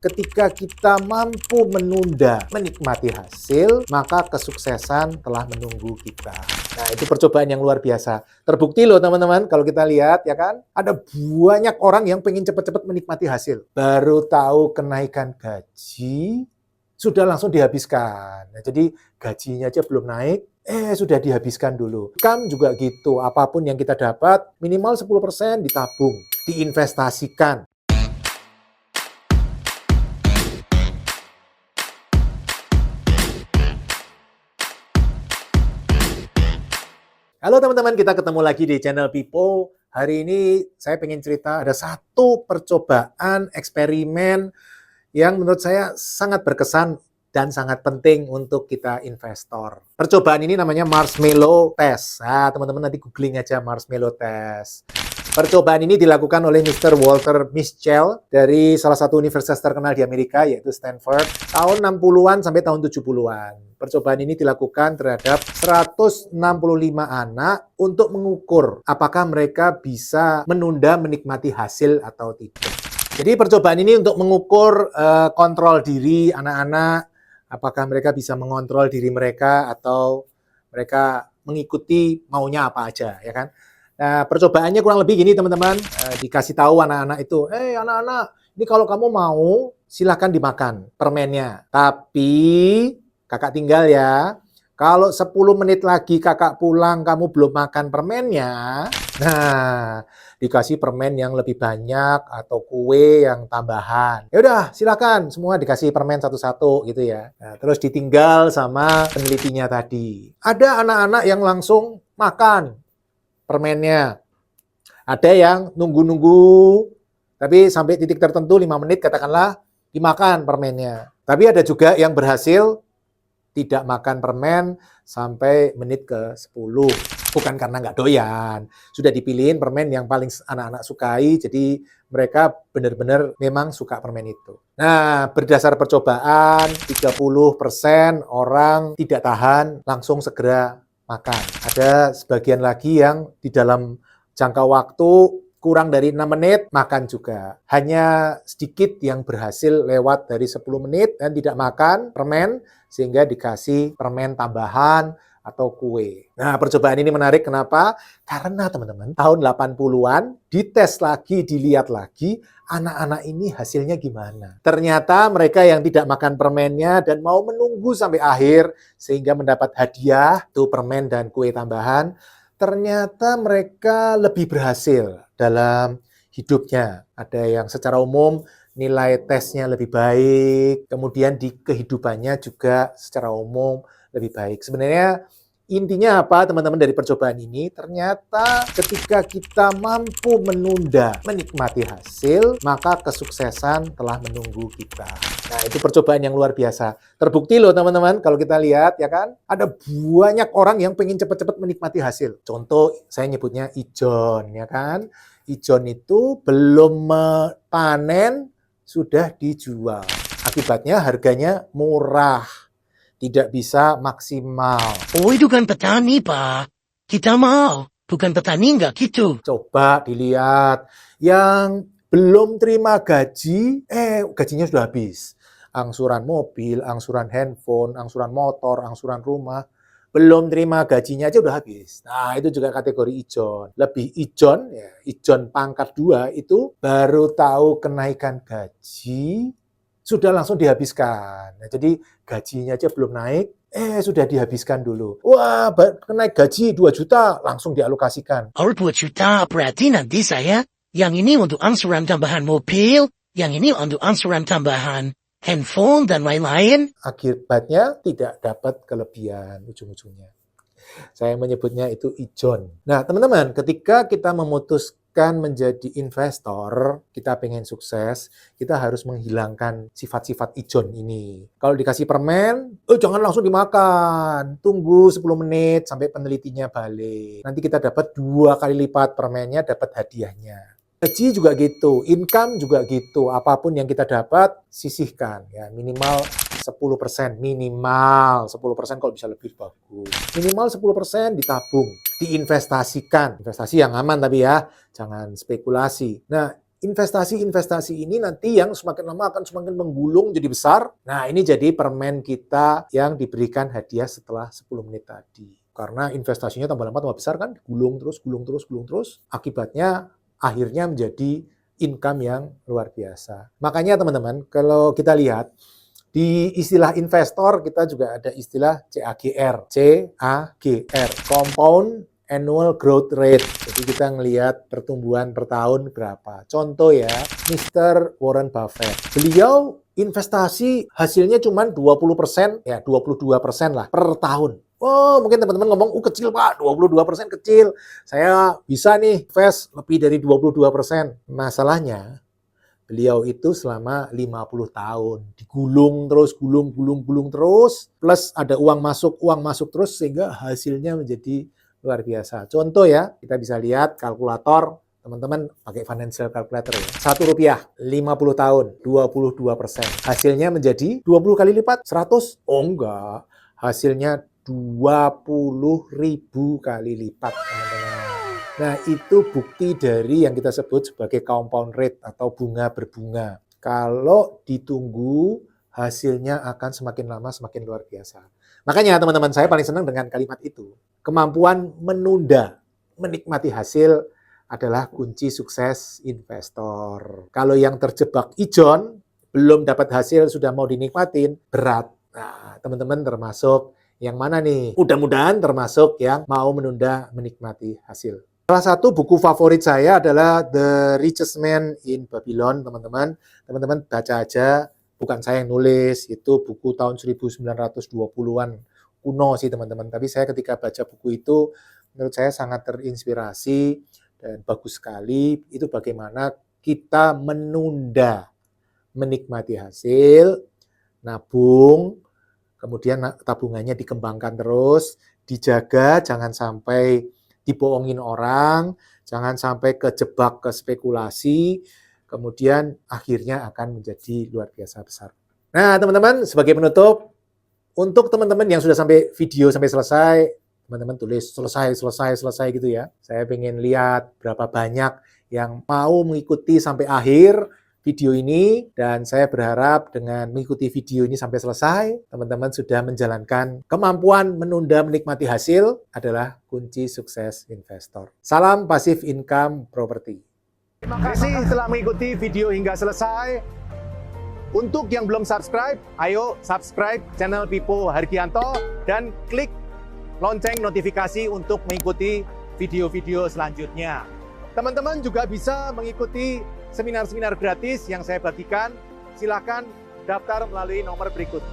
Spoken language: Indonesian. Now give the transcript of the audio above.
Ketika kita mampu menunda menikmati hasil, maka kesuksesan telah menunggu kita. Nah, itu percobaan yang luar biasa. Terbukti loh teman-teman, kalau kita lihat ya kan, ada banyak orang yang pengen cepat-cepat menikmati hasil. Baru tahu kenaikan gaji, sudah langsung dihabiskan. Nah, jadi gajinya aja belum naik, sudah dihabiskan dulu. Income juga gitu, apapun yang kita dapat, minimal 10% ditabung, diinvestasikan. Halo teman-teman, kita ketemu lagi di channel Pipo. Hari ini saya pengen cerita ada satu percobaan eksperimen yang menurut saya sangat berkesan dan sangat penting untuk kita investor. Percobaan ini namanya marshmallow test. Nah, teman-teman nanti googling aja marshmallow test. Percobaan ini dilakukan oleh Mr. Walter Mischel dari salah satu universitas terkenal di Amerika, yaitu Stanford, tahun 60-an sampai tahun 70-an. Percobaan ini dilakukan terhadap 165 anak untuk mengukur apakah mereka bisa menunda menikmati hasil atau tidak. Jadi percobaan ini untuk mengukur kontrol diri anak-anak, apakah mereka bisa mengontrol diri mereka atau mereka mengikuti maunya apa aja, ya kan? Nah, percobaannya kurang lebih gini teman-teman, dikasih tahu anak-anak itu, anak-anak, ini kalau kamu mau silahkan dimakan permennya, tapi kakak tinggal ya. Kalau 10 menit lagi kakak pulang kamu belum makan permennya, nah dikasih permen yang lebih banyak atau kue yang tambahan. Ya udah, silakan semua dikasih permen satu-satu gitu ya. Nah, terus ditinggal sama penelitinya tadi. Ada anak-anak yang langsung makan permennya. Ada yang nunggu-nunggu, tapi sampai titik tertentu 5 menit katakanlah dimakan permennya. Tapi ada juga yang berhasil tidak makan permen sampai menit ke-10. Bukan karena nggak doyan. Sudah dipilihin permen yang paling anak-anak sukai, jadi mereka benar-benar memang suka permen itu. Nah, berdasar percobaan, 30% orang tidak tahan, langsung segera makan. Ada sebagian lagi yang di dalam jangka waktu kurang dari 6 menit, makan juga. Hanya sedikit yang berhasil lewat dari 10 menit dan tidak makan permen, sehingga dikasih permen tambahan atau kue. Nah, percobaan ini menarik kenapa? Karena teman-teman, tahun 80-an dites lagi, dilihat lagi, anak-anak ini hasilnya gimana. Ternyata mereka yang tidak makan permennya dan mau menunggu sampai akhir, sehingga mendapat hadiah, tuh permen dan kue tambahan, ternyata mereka lebih berhasil dalam hidupnya. Ada yang secara umum nilai tesnya lebih baik, kemudian di kehidupannya juga secara umum lebih baik. Sebenarnya intinya apa teman-teman dari percobaan ini? Ternyata ketika kita mampu menunda menikmati hasil, maka kesuksesan telah menunggu kita. Nah, itu percobaan yang luar biasa. Terbukti loh teman-teman, kalau kita lihat ya kan, ada banyak orang yang pengen cepat-cepat menikmati hasil. Contoh, saya nyebutnya ijon ya kan. Ijon itu belum panen sudah dijual. Akibatnya harganya murah, tidak bisa maksimal. Oh, itu kan petani, Pak. Kita mau, bukan petani nggak gitu. Coba dilihat, yang belum terima gaji, gajinya sudah habis. Angsuran mobil, angsuran handphone, angsuran motor, angsuran rumah, belum terima gajinya aja udah habis. Nah, itu juga kategori ijon. Lebih ijon, ya, ijon pangkat 2 itu baru tahu kenaikan gaji, sudah langsung dihabiskan. Nah, jadi gajinya aja belum naik, sudah dihabiskan dulu. Wah, naik gaji 2 juta, langsung dialokasikan. Oh, 2 juta, berarti nanti saya, yang ini untuk angsuran tambahan mobil, yang ini untuk angsuran tambahan handphone dan lain-lain. Akibatnya tidak dapat kelebihan ujung-ujungnya. Saya menyebutnya itu ijon. Nah, teman-teman, ketika kita memutuskan menjadi investor, kita pengen sukses, kita harus menghilangkan sifat-sifat ijon ini. Kalau dikasih permen, jangan langsung dimakan. Tunggu 10 menit sampai penelitinya balik. Nanti kita dapat 2 kali lipat permennya, dapat hadiahnya. Gaji juga gitu, income juga gitu. Apapun yang kita dapat, sisihkan. Ya, minimal 10%. Minimal 10%, kalau bisa lebih bagus. Minimal 10% ditabung, diinvestasikan. Investasi yang aman tapi ya, jangan spekulasi. Nah, investasi-investasi ini nanti yang semakin lama akan semakin menggulung jadi besar. Nah, ini jadi permen kita yang diberikan hadiah setelah 10 menit tadi. Karena investasinya tambah lama tambah besar kan, gulung terus. Akibatnya akhirnya menjadi income yang luar biasa. Makanya teman-teman, kalau kita lihat di istilah investor kita juga ada istilah CAGR, Compound Annual Growth Rate. Jadi kita ngelihat pertumbuhan per tahun berapa. Contoh ya, Mr. Warren Buffett. Beliau investasi hasilnya cuma 20%, ya 22% lah per tahun. Oh, mungkin teman-teman ngomong, kecil Pak, 22% kecil. Saya bisa nih invest lebih dari 22%. Masalahnya, beliau itu selama 50 tahun. Digulung terus, gulung terus. Plus ada uang masuk terus sehingga hasilnya menjadi luar biasa. Contoh ya, kita bisa lihat kalkulator, teman-teman pakai financial calculator ya. Rp1, 50 tahun, 22%. Hasilnya menjadi 20 kali lipat, 100? Oh enggak, hasilnya 20.000 kali lipat, teman-teman. Nah, itu bukti dari yang kita sebut sebagai compound rate atau bunga berbunga. Kalau ditunggu, hasilnya akan semakin lama semakin luar biasa. Makanya teman-teman saya paling senang dengan kalimat itu. Kemampuan menunda, menikmati hasil adalah kunci sukses investor. Kalau yang terjebak ijon, belum dapat hasil, sudah mau dinikmatin, berat. Nah, teman-teman termasuk yang mana nih? Mudah-mudahan termasuk yang mau menunda menikmati hasil. Salah satu buku favorit saya adalah The Richest Man in Babylon, teman-teman. Teman-teman baca aja, bukan saya yang nulis, itu buku tahun 1920-an. Kuno sih teman-teman, tapi saya ketika baca buku itu menurut saya sangat terinspirasi dan bagus sekali. Itu bagaimana kita menunda menikmati hasil, nabung, kemudian tabungannya dikembangkan terus, dijaga jangan sampai dibohongin orang, jangan sampai kejebak ke spekulasi, kemudian akhirnya akan menjadi luar biasa besar. Nah teman-teman, sebagai penutup, untuk teman-teman yang sudah sampai video sampai selesai, teman-teman tulis selesai gitu ya. Saya pengen lihat berapa banyak yang mau mengikuti sampai akhir video ini, dan saya berharap dengan mengikuti video ini sampai selesai, teman-teman sudah menjalankan kemampuan menunda menikmati hasil adalah kunci sukses investor. Salam Passive Income Property. Terima kasih telah mengikuti video hingga selesai. Untuk yang belum subscribe, ayo subscribe channel Pipo Hargianto dan klik lonceng notifikasi untuk mengikuti video-video selanjutnya. Teman-teman juga bisa mengikuti seminar-seminar gratis yang saya bagikan. Silakan daftar melalui nomor berikut.